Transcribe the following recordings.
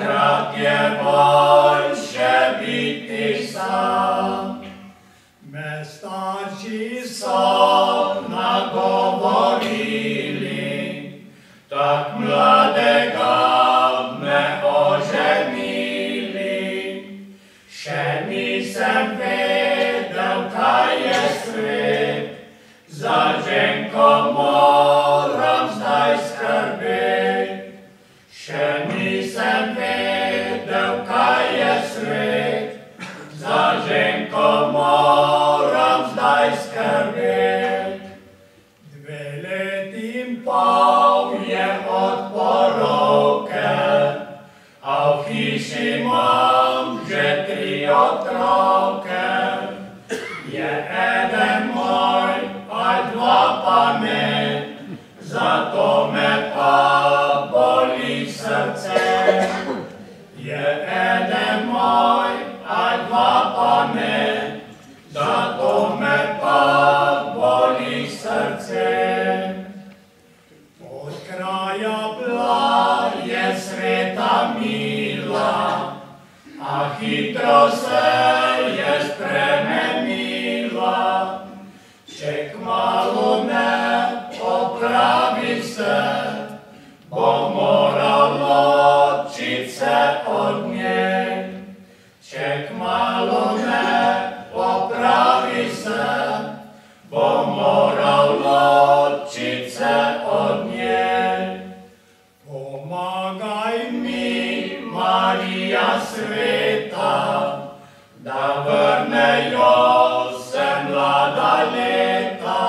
demokratię bolszewiki sam. Me starsi Co nagovorili, tak mladega me oženili. Še nisem vedel, kaj je svet, za ženko moram zdaj skrbet. Še nisem vedel, kaj je svet, za ženko moram zdaj skrbet. 2 leti in Pol je od poroke, a v hiši imam že 3 otroke. Je eden moj, a 2 pa ne, zato me pa boli srce. Je eden moj, a 2 pa ne, zato me pa boli srce. od kraja Bila je sveta mila, a hitro se je spremenila. Če kmalu ne popravi se, bom moral ločit se od nje. Če kmalu ne popravi se, bom moral ločit se od nje. Pomagaj Mi, Marija sveta, da vrnejo se mlada leta.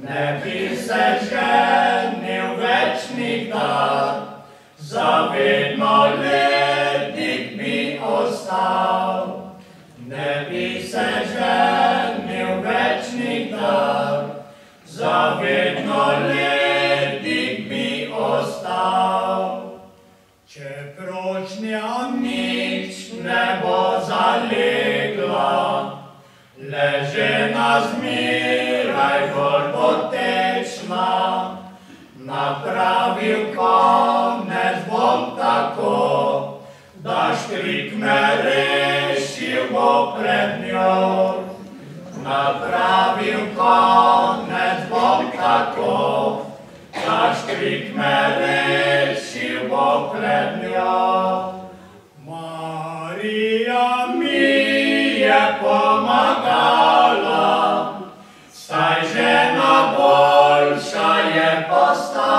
Ne bi se ženil več nikdar, zavedno letnik bi ostal. Ne bi se ženil več nikdar, zavedno letnik bi ostal. če prošnja Nič ne bo zalegla, le žena zmeraj bolj botečna. Napravil konec bom tako, da štrik me rešil bo pred njo. Napravil konec bom tako, da štrik me rešil bo pred njo. Marija Mi je pomagala, saj žena boljša je postala.